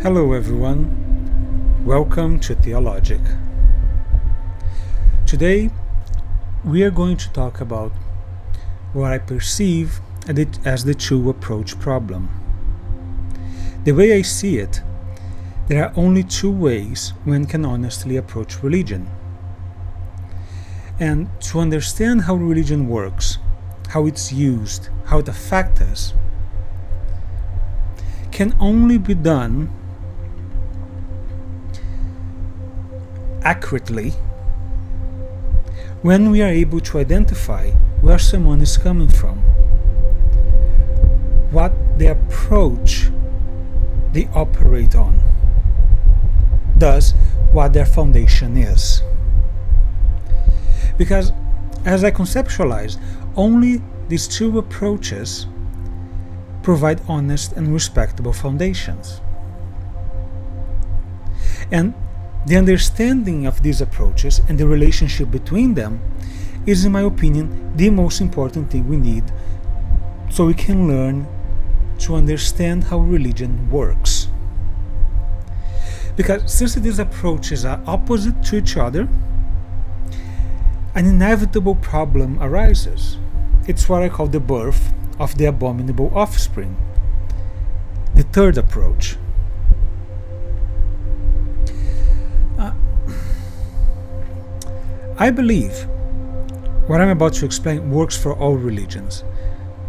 Hello everyone, welcome to THLGK. Today we are going to talk about what I perceive as the two approach problem. The way I see it, there are only two ways one can honestly approach religion. And to understand how religion works, how it's used, how it affects us, can only be done accurately when we are able to identify where someone is coming from, what the approach they operate on, thus what their foundation is. Because as I conceptualize, only these two approaches provide honest and respectable foundations. And the understanding of these approaches and the relationship between them is, in my opinion, the most important thing we need so we can learn to understand how religion works. Because since these approaches are opposite to each other, an inevitable problem arises. It's what I call the birth of the abominable offspring, the third approach. I believe what I'm about to explain works for all religions,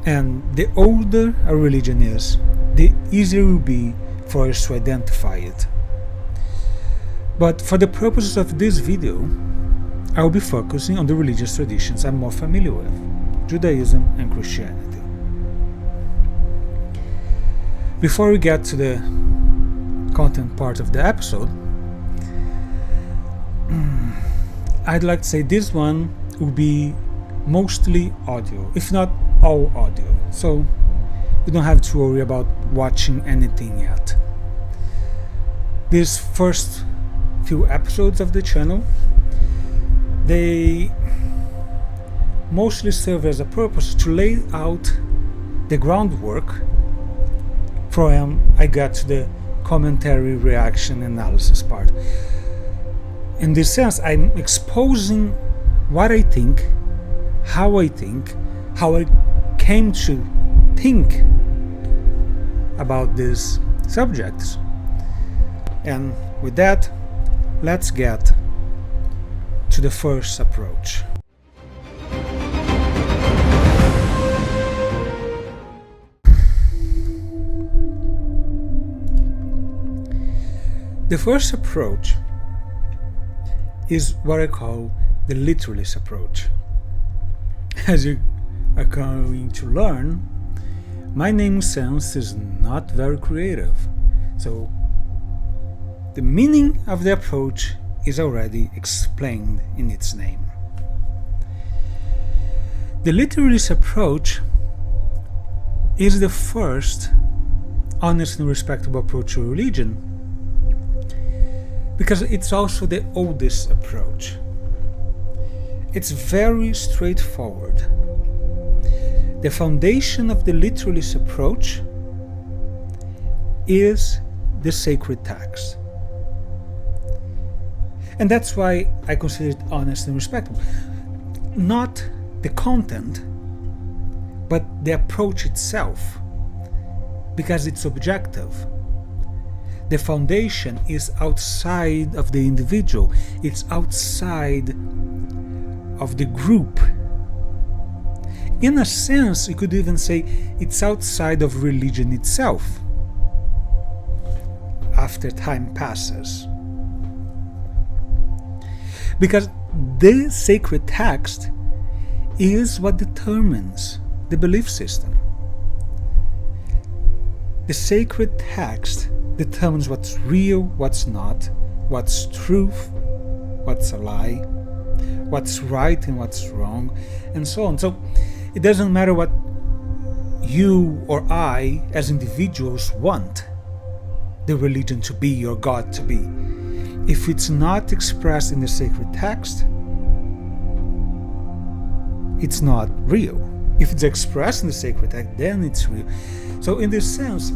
and the older a religion is, the easier it will be for us to identify it. But for the purposes of this video, I will be focusing on the religious traditions I'm more familiar with, Judaism and Christianity. Before we get to the content part of the episode, I'd like to say this one will be mostly audio, if not all audio, so you don't have to worry about watching anything yet. These first few episodes of the channel, they mostly serve as a purpose to lay out the groundwork for I get to the commentary, reaction, analysis part. In this sense, I'm exposing what I think, how I came to think about these subjects. And with that, let's get to the first approach. The first approach is what I call the literalist approach. As you are going to learn, my naming sense is not very creative, so the meaning of the approach is already explained in its name. The literalist approach is the first honest and respectable approach to religion, because it's also the oldest approach. It's very straightforward. The foundation of the literalist approach is the sacred text. And that's why I consider it honest and respectable. Not the content, but the approach itself, because it's objective. The foundation is outside of the individual, it's outside of the group. In a sense, you could even say it's outside of religion itself after time passes. Because the sacred text is what determines the belief system. The sacred text determines what's real, what's not, what's truth, what's a lie, what's right and what's wrong, and so on. So it doesn't matter what you or I as individuals want the religion to be or God to be. If it's not expressed in the sacred text, it's not real. If it's expressed in the sacred text, then it's real. So in this sense,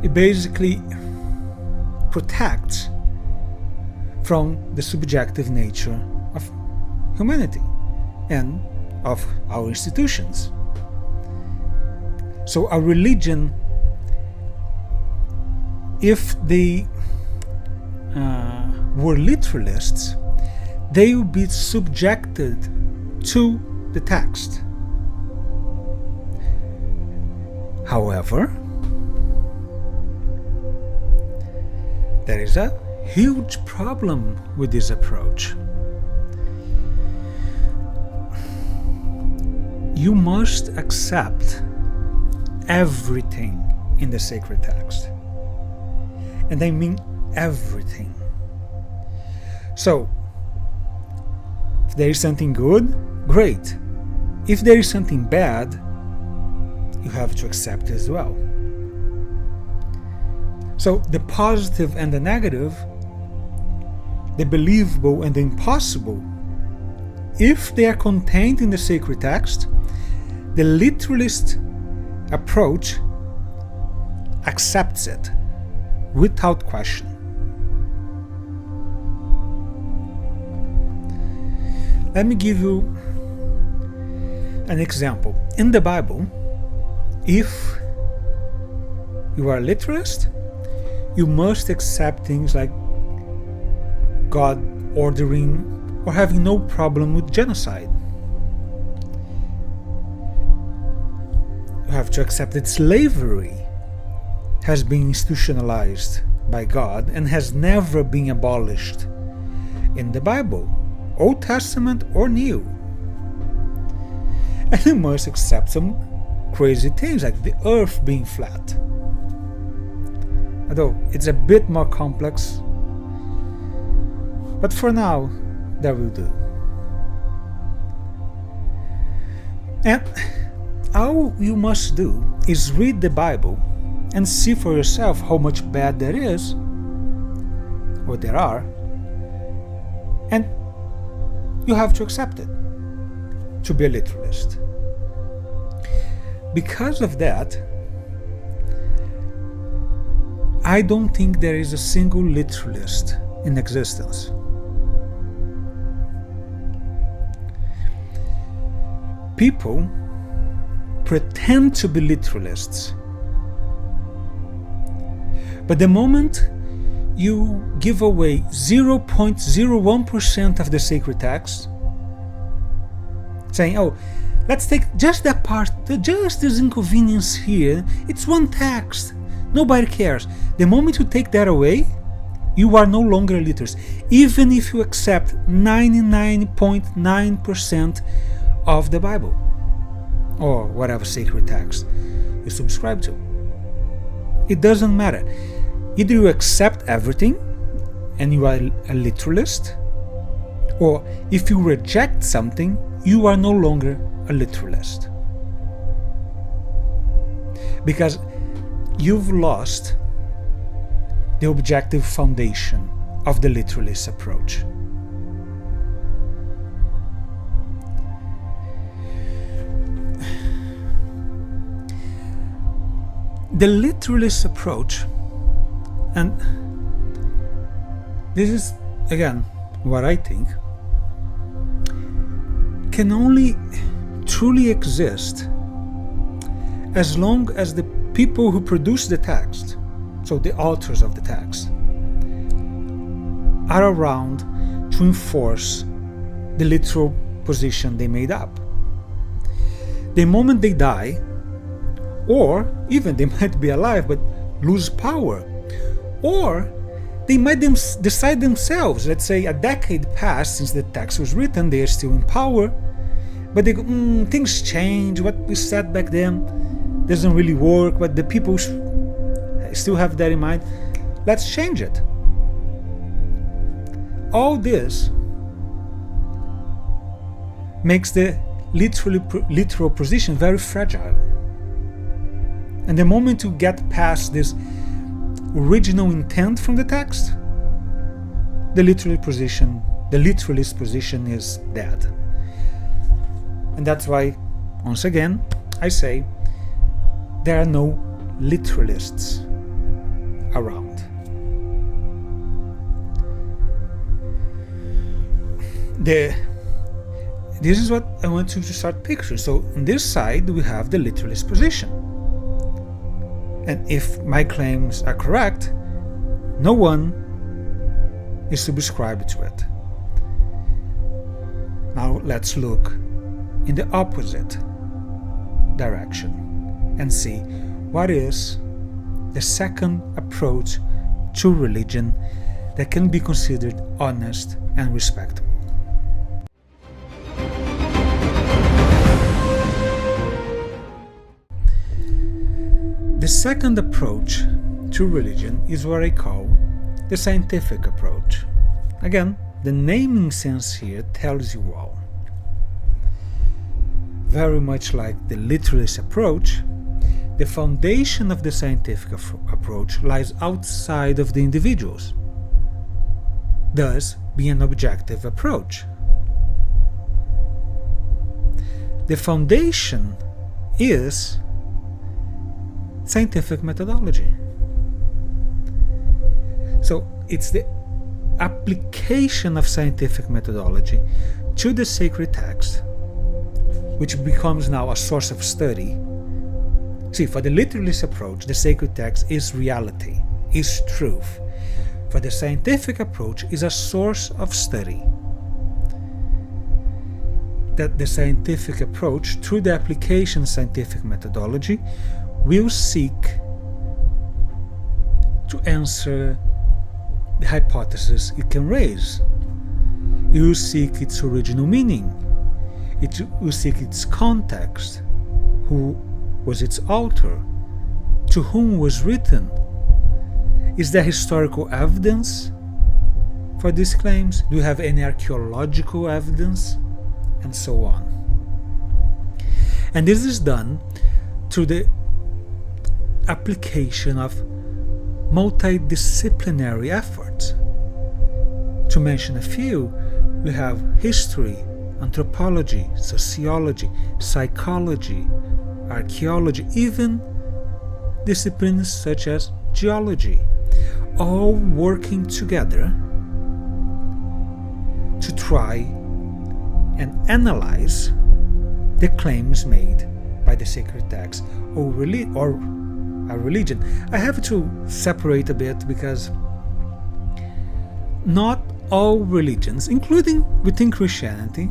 it basically protects from the subjective nature of humanity and of our institutions. So a religion, if they were literalists, they would be subjected to the text. However, there is a huge problem with this approach. You must accept everything in the sacred text. And I mean everything. So, if there is something good, great. If there is something bad, you have to accept it as well. So the positive and the negative, the believable and the impossible, if they are contained in the sacred text, the literalist approach accepts it without question. Let me give you an example. In the Bible, if you are a literalist, you must accept things like God ordering or having no problem with genocide. You have to accept that slavery has been institutionalized by God and has never been abolished in the Bible, Old Testament or New. And you must accept some crazy things like the earth being flat. Although it's a bit more complex, but for now, that will do. And all you must do is read the Bible and see for yourself how much bad there is, or there are, and you have to accept it to be a literalist. Because of that, I don't think there is a single literalist in existence. People pretend to be literalists, but the moment you give away 0.01% of the sacred text, saying, oh, let's take just that part, just this inconvenience here, it's one text, nobody cares. The moment you take that away, you are no longer a literalist, even if you accept 99.9% of the Bible or whatever sacred text you subscribe to. It doesn't matter. Either you accept everything and you are a literalist, or if you reject something, you are no longer a literalist. Because you've lost the objective foundation of the literalist approach. The literalist approach, and this is again what I think, can only truly exist as long as the people who produce the text, so the authors of the text, are around to enforce the literal position they made up. The moment they die, or even they might be alive but lose power, or they might decide themselves, let's say a decade passed since the text was written, they are still in power, but they go, things change, what we said back then doesn't really work, but the people still have that in mind, let's change it. All this makes the literal position very fragile. And the moment you get past this original intent from the text, the literalist position is dead. And that's why, once again, I say there are no literalists around. This is what I want you to start picturing. So on this side we have the literalist position, and if my claims are correct, no one is subscribed to it. Now let's look in the opposite direction and see what is the second approach to religion that can be considered honest and respectable. The second approach to religion is what I call the scientific approach. Again, the naming sense here tells you all. Very much like the literalist approach, the foundation of the scientific approach lies outside of the individuals, thus being an objective approach. The foundation is scientific methodology. So it's the application of scientific methodology to the sacred text, which becomes now a source of study. See, for the literalist approach, the sacred text is reality, is truth. For the scientific approach, is a source of study. That the scientific approach, through the application of scientific methodology, will seek to answer the hypothesis it can raise. It will seek its original meaning. It will seek its context. Who was its author? To whom was written? Is there historical evidence for these claims? Do you have any archaeological evidence? And so on. And this is done through the application of multidisciplinary efforts. To mention a few, we have history, anthropology, sociology, psychology, archaeology, even disciplines such as geology, all working together to try and analyze the claims made by the sacred text or a religion. I have to separate a bit because not all religions, including within Christianity,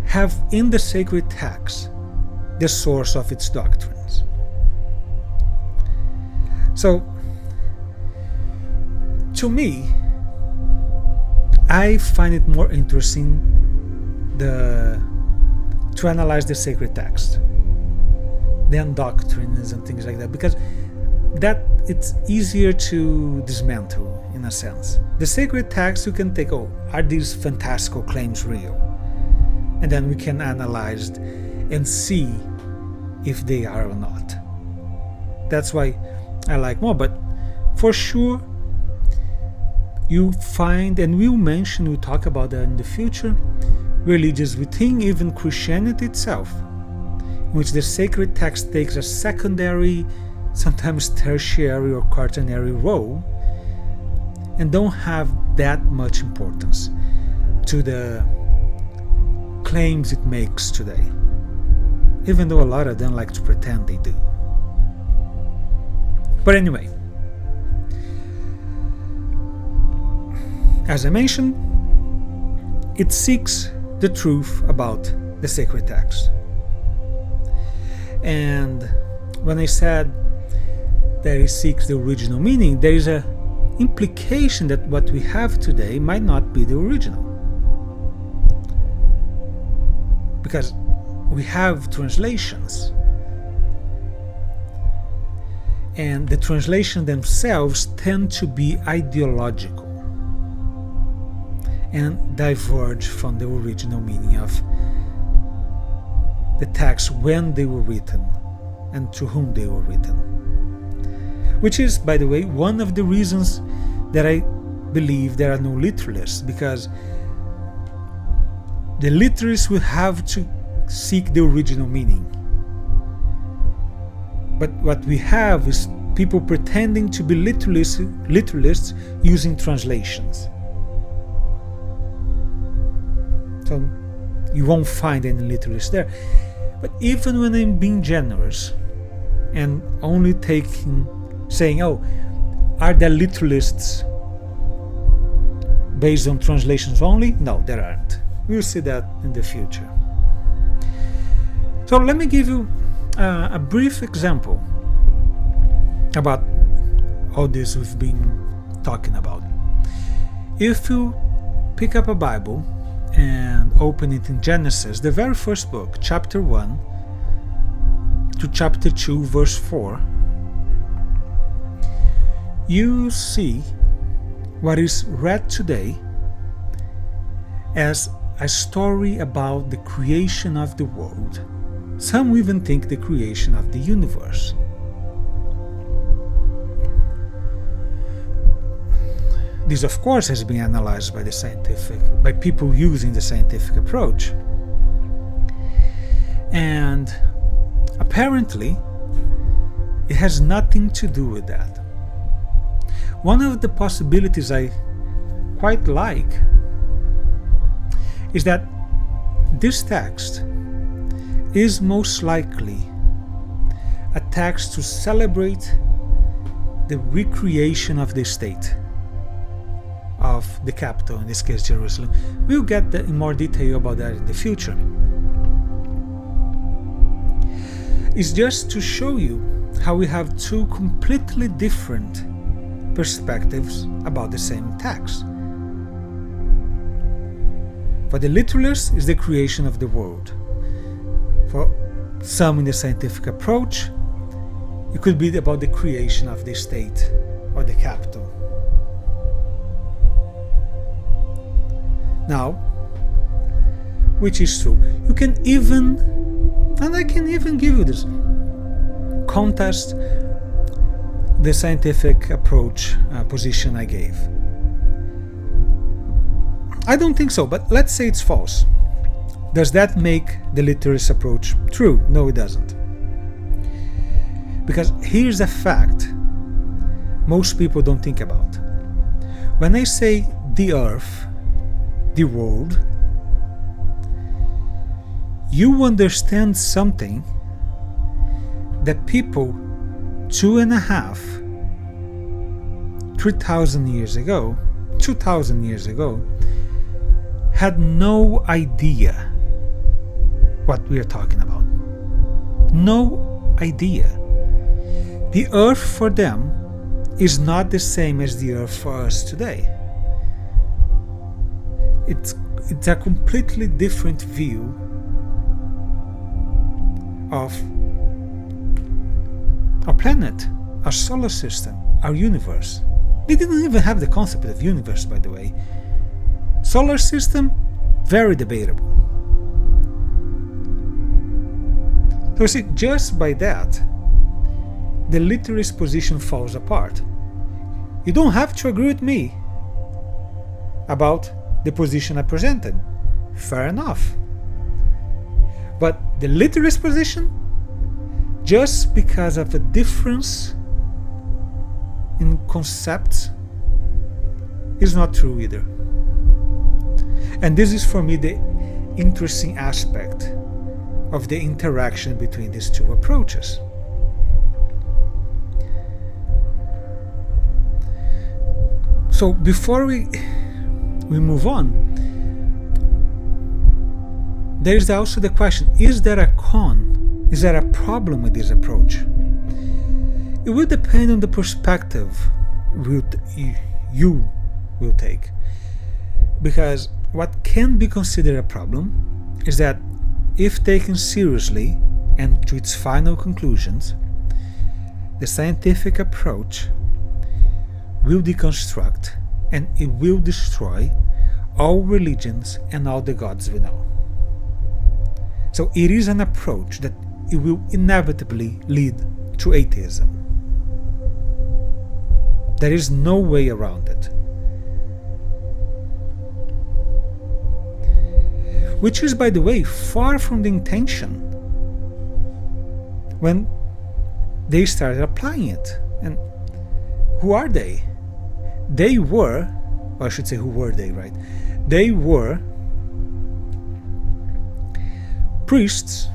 have in the sacred text the source of its doctrines. So, to me, I find it more interesting to analyze the sacred text than doctrines and things like that, because that it's easier to dismantle in a sense. The sacred text, you can take, are these fantastical claims real? And then we can analyze and see if they are or not. That's why I like more, but for sure you find, and we'll talk about that in the future, religions within even Christianity itself, in which the sacred text takes a secondary, sometimes tertiary or quaternary role, and don't have that much importance to the claims it makes today, even though a lot of them like to pretend they do. But anyway, as I mentioned, it seeks the truth about the sacred text. And when I said that it seeks the original meaning, there is an implication that what we have today might not be the original. Because we have translations, and the translations themselves tend to be ideological and diverge from the original meaning of the text when they were written and to whom they were written. Which is, by the way, one of the reasons that I believe there are no literalists, because the literalists will have to seek the original meaning. But what we have is people pretending to be literalists using translations. So you won't find any literalists there. But even when I'm being generous and only saying, oh, are there literalists based on translations only? No, there aren't. We'll see that in the future. So let me give you a brief example about all this we've been talking about. If you pick up a Bible and open it in Genesis, the very first book, chapter 1 to chapter 2, verse 4, you see what is read today as a story about the creation of the world. Some even think the creation of the universe. This, of course, has been analyzed by people using the scientific approach. And apparently, it has nothing to do with that. One of the possibilities I quite like is that this text is most likely a text to celebrate the recreation of the state, of the capital, in this case Jerusalem. We'll get in more detail about that in the future. It's just to show you how we have two completely different perspectives about the same text. For the literalists, it's the creation of the world. For some in the scientific approach, it could be about the creation of the state or the capital. Now, which is true? You can even, and I can even give you this, contest the scientific approach position I gave. I don't think so, but let's say it's false. Does that make the literalist approach true? No, it doesn't. Because here's a fact most people don't think about. When I say the earth, the world, you understand something that people 3,000 years ago, 2,000 years ago, had no idea what we are talking about. No idea. The earth for them is not the same as the earth for us today. It's a completely different view of our planet, our solar system, our universe. They didn't even have the concept of universe, by the way. Solar system, very debatable. So you see, just by that, the literalist position falls apart. You don't have to agree with me about the position I presented. Fair enough. But the literalist position, just because of a difference in concepts, is not true either. And this is for me the interesting aspect of the interaction between these two approaches. So before we move on, there is also the question, is there a con? Is there a problem with this approach? It will depend on the perspective you will take. Because what can be considered a problem is that if taken seriously and to its final conclusions, the scientific approach will deconstruct and it will destroy all religions and all the gods we know. So it is an approach that it will inevitably lead to atheism. There is no way around it. Which is, by the way, far from the intention when they started applying it And who are they? They were, or I should say, who were they, right? They were priests,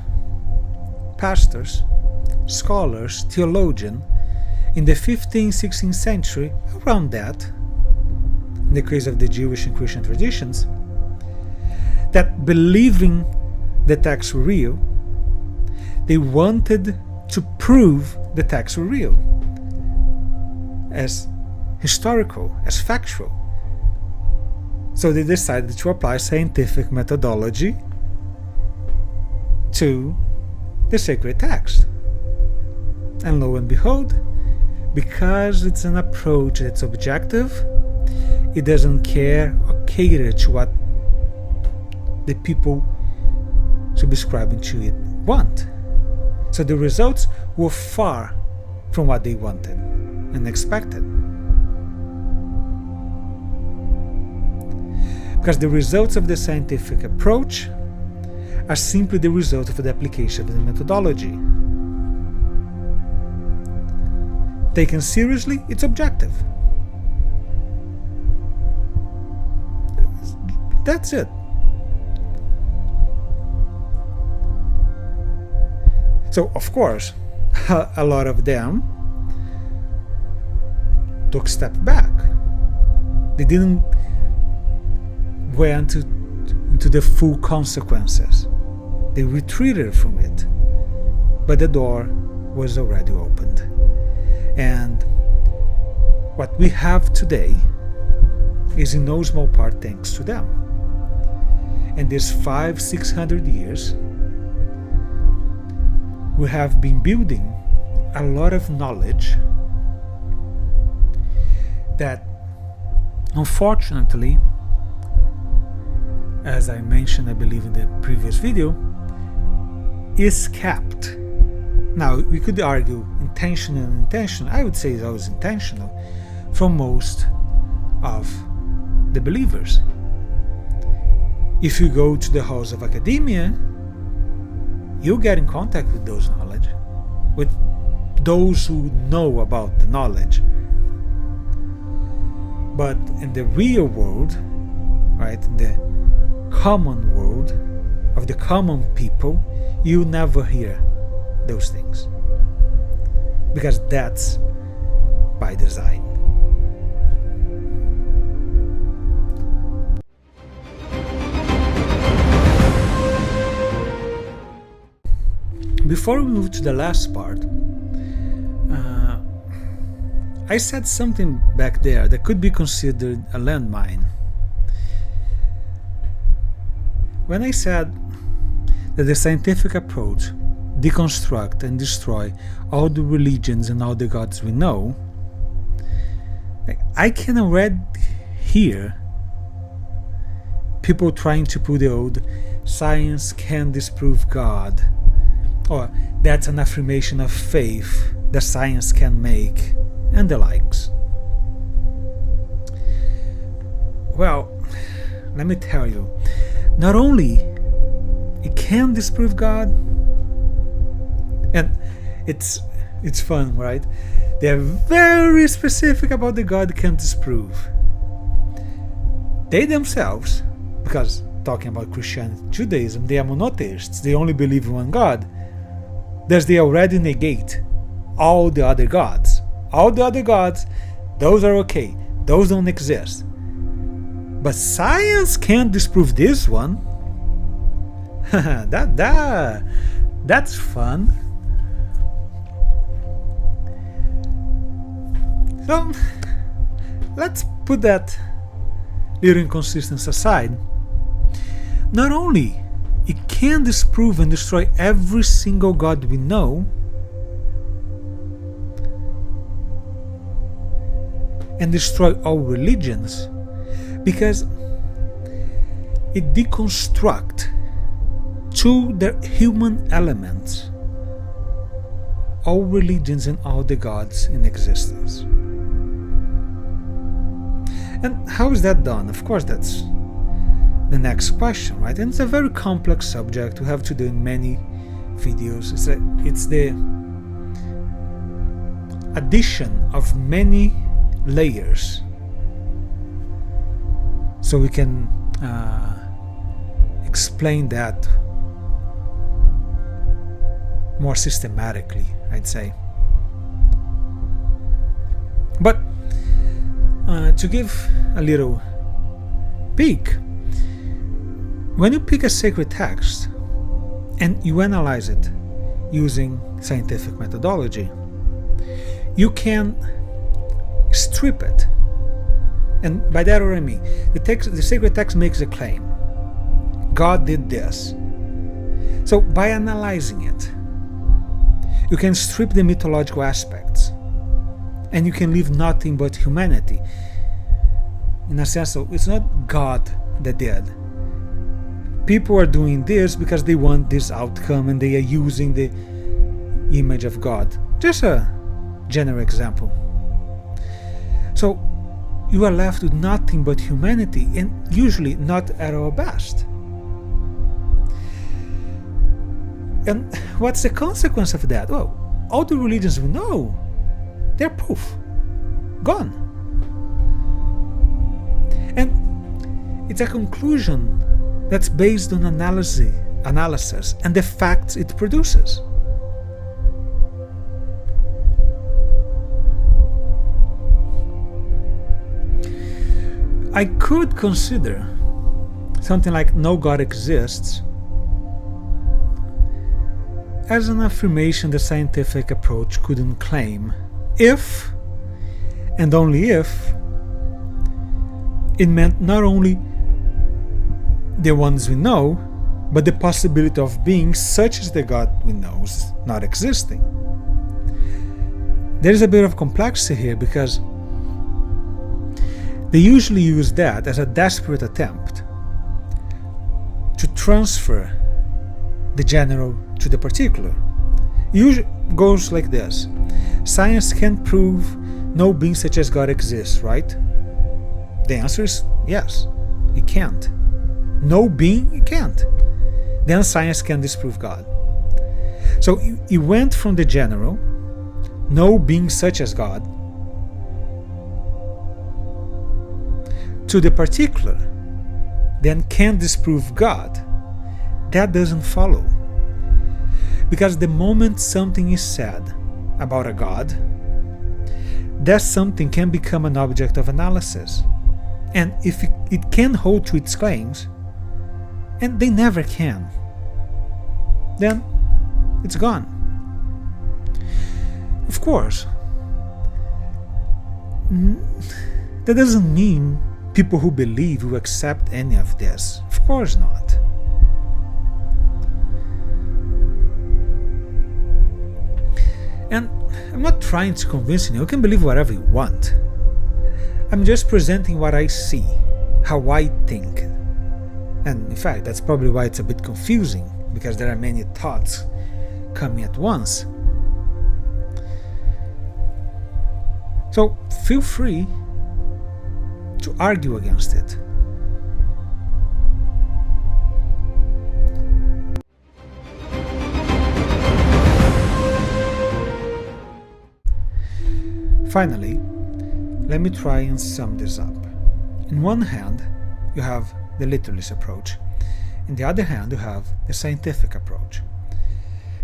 pastors, scholars, theologians in the 15th, 16th century, around that, in the case of the Jewish and Christian traditions, that believing the texts were real, they wanted to prove the texts were real, as historical, as factual. So they decided to apply scientific methodology to the sacred text. And lo and behold, because it's an approach that's objective, it doesn't care or cater to what the people subscribing to it want. So the results were far from what they wanted and expected. Because the results of the scientific approach are simply the result of the application of the methodology. Taken seriously, it's objective. That's it. So, of course, a lot of them took a step back. They didn't went into the full consequences. They retreated from it. But the door was already opened. And what we have today is in no small part thanks to them. And these 500-600 years, we have been building a lot of knowledge that, unfortunately, as I mentioned, I believe in the previous video, is kept. Now, we could argue intentional and unintentional. I would say it's always intentional for most of the believers. If you go to the halls of academia, you get in contact with those knowledge, with those who know about the knowledge. But in the real world, right, in the common world of the common people, you never hear those things, because that's by design. Before we move to the last part, I said something back there that could be considered a landmine. When I said that the scientific approach deconstruct and destroy all the religions and all the gods we know, I can already hear people trying to put the old "science can disprove God," or "that's an affirmation of faith that science can make," and the likes. Well, let me tell you, not only it can disprove God, and it's fun, right? They are very specific about the God can disprove. They themselves, because talking about Christianity, Judaism, they are monotheists, they only believe in one God, thus they already negate all the other gods. All the other gods, those are okay, those don't exist. But science can't disprove this one. That's fun. So let's put that little inconsistency aside. Not only it can disprove and destroy every single god we know, and destroy all religions, because it deconstructs to their human elements all religions and all the gods in existence. And how is that done? Of course, that's the next question, right? And it's a very complex subject. We have to do in many videos. addition of many layers, so we can explain that more systematically, I'd say. But to give a little peek, when you pick a sacred text and you analyze it using scientific methodology, you can strip it. And by that what I mean, the sacred text makes a claim. God did this. So by analyzing it, you can strip the mythological aspects, and you can leave nothing but humanity. In a sense, so it's not God that did. People are doing this because they want this outcome and they are using the image of God. Just a general example. So you are left with nothing but humanity, and usually not at our best. And what's the consequence of that? Well, all the religions we know, they're poof, gone. And it's a conclusion that's based on analysis and the facts it produces. I could consider something like no God exists as an affirmation the scientific approach couldn't claim if, and only if, it meant not only the ones we know, but the possibility of beings such as the God we know not existing. There is a bit of complexity here because they usually use that as a desperate attempt to transfer the general to the particular. It usually goes like this. Science can't prove no being such as God exists, right? The answer is yes, it can't. No being, it can't. Then science can disprove God. So it went from the general, no being such as God, to the particular, then can disprove God. That doesn't follow. Because the moment something is said about a God, that something can become an object of analysis. And if it can hold to its claims, and they never can, then it's gone. Of course, that doesn't mean people who believe will accept any of this. Of course not. And I'm not trying to convince you. You can believe whatever you want. I'm just presenting what I see, how I think. And in fact, that's probably why it's a bit confusing, because there are many thoughts coming at once. So feel free to argue against it. Finally, let me try and sum this up. In one hand, you have the literalist approach. In the other hand, you have the scientific approach.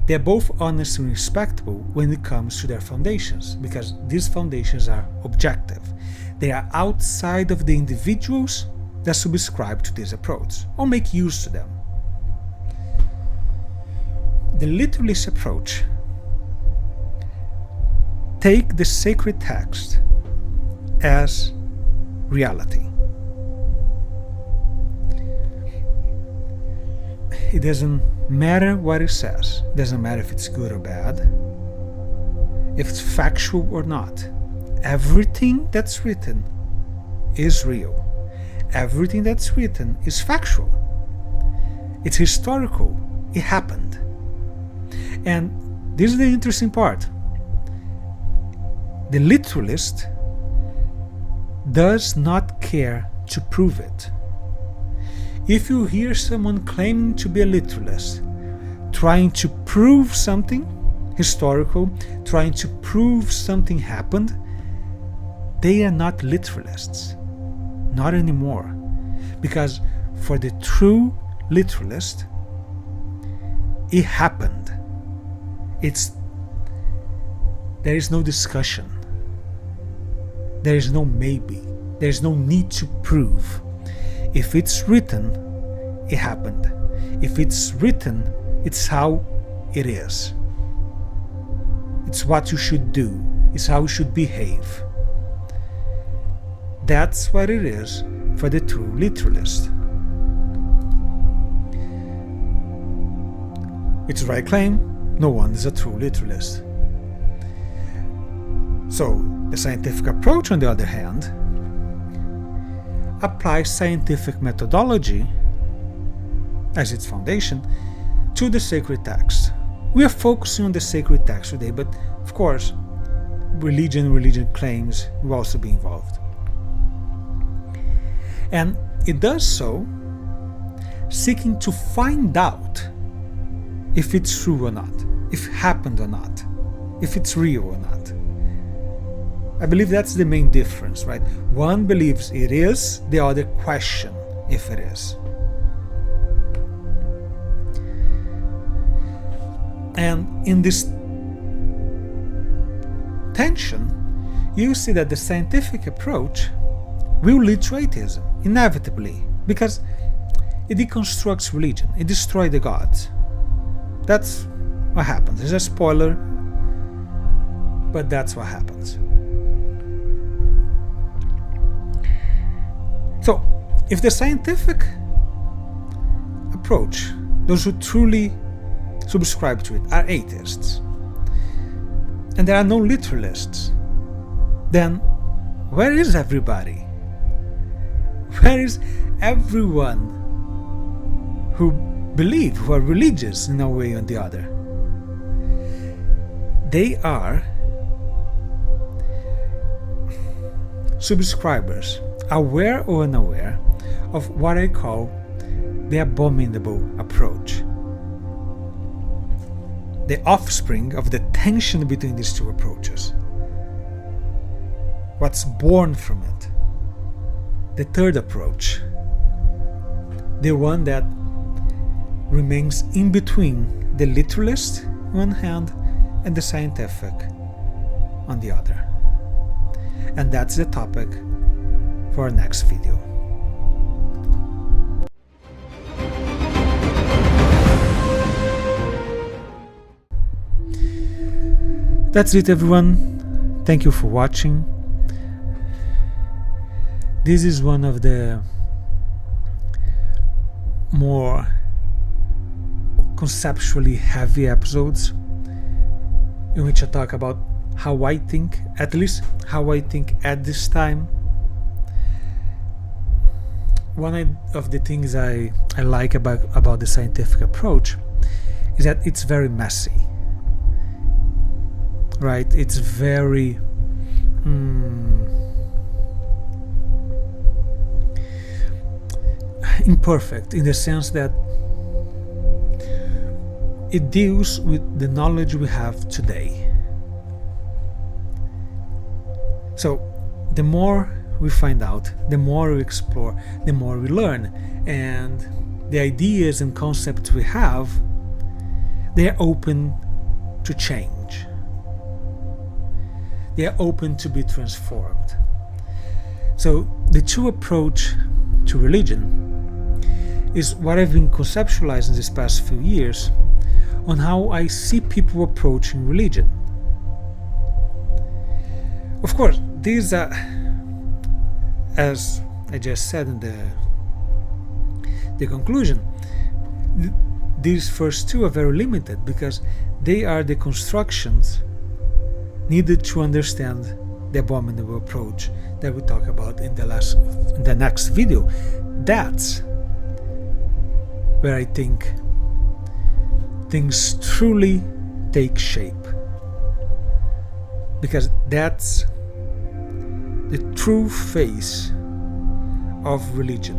They are both honest and respectable when it comes to their foundations, because these foundations are objective. They are outside of the individuals that subscribe to this approach or make use of them. The literalist approach take the sacred text as reality. It doesn't matter what it says. It doesn't matter if it's good or bad, if it's factual or not. Everything that's written is real. Everything that's written is factual. It's historical. It happened. And this is the interesting part. The literalist does not care to prove it. If you hear someone claiming to be a literalist trying to prove something, historical, trying to prove something happened, they are not literalists. Not anymore. Because for the true literalist, it happened. There is no discussion. There is no maybe. There is no need to prove. If it's written, it happened. If it's written, it's how it is. It's what you should do. It's how you should behave. That's what it is for the true literalist. It's a right claim. No one is a true literalist. So, the scientific approach, on the other hand, applies scientific methodology as its foundation to the sacred text. We are focusing on the sacred text today, but of course, religion claims will also be involved. And it does so seeking to find out if it's true or not, if it happened or not, if it's real or not. I believe that's the main difference, right? One believes it is, the other question if it is. And in this tension, you see that the scientific approach will lead to atheism, inevitably, because it deconstructs religion, it destroys the gods. That's what happens. It's a spoiler, but that's what happens. So, if the scientific approach, those who truly subscribe to it, are atheists, and there are no literalists, then where is everybody? Where is everyone who believe, who are religious in a way or the other? They are subscribers, aware or unaware, of what I call the abominable approach. The offspring of the tension between these two approaches. What's born from it? The third approach. The one that remains in between the literalist on one hand and the scientific on the other. And that's the topic for our next video. That's it, everyone. Thank you for watching. This is one of the more conceptually heavy episodes in which I talk about how I think, at least how I think at this time. One of the things I like about the scientific approach is that it's very messy, right? It's very imperfect in the sense that it deals with the knowledge we have today. So the more we find out, the more we explore, the more we learn, and the ideas and concepts we have, they're open to change. They are open to be transformed. So the true approach to religion is what I've been conceptualizing these past few years on how I see people approaching religion. Of course, these are, as I just said in the conclusion, these first two are very limited because they are the constructions needed to understand the abominable approach that we talk about in the next video. That's where I think things truly take shape, because that's the true face of religion.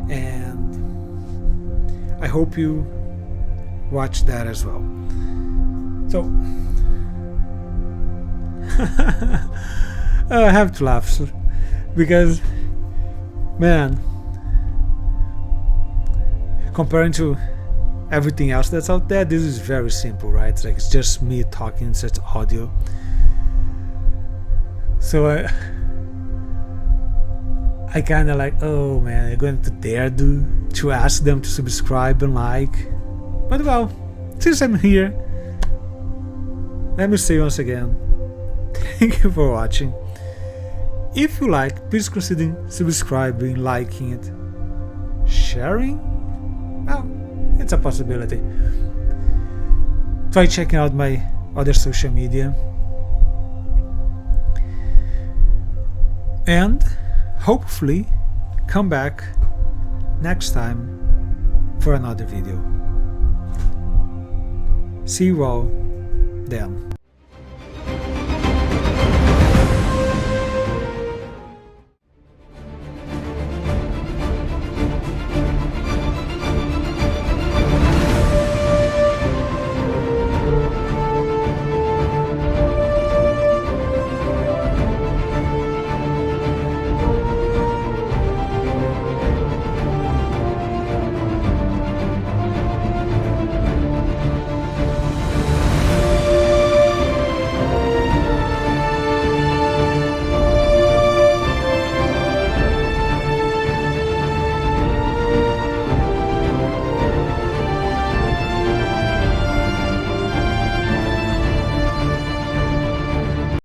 And I hope you watch that as well. So I have to laugh because, man, comparing to everything else that's out there, this is very simple, right? It's like it's just me talking, it's just audio. So I kind of like, oh man, I'm going to dare to ask them to subscribe and like. But well, since I'm here, let me say once again, thank you for watching. If you like, please consider subscribing, liking it, sharing. Well, it's a possibility. Try checking out my other social media. And hopefully come back next time for another video. See you all then.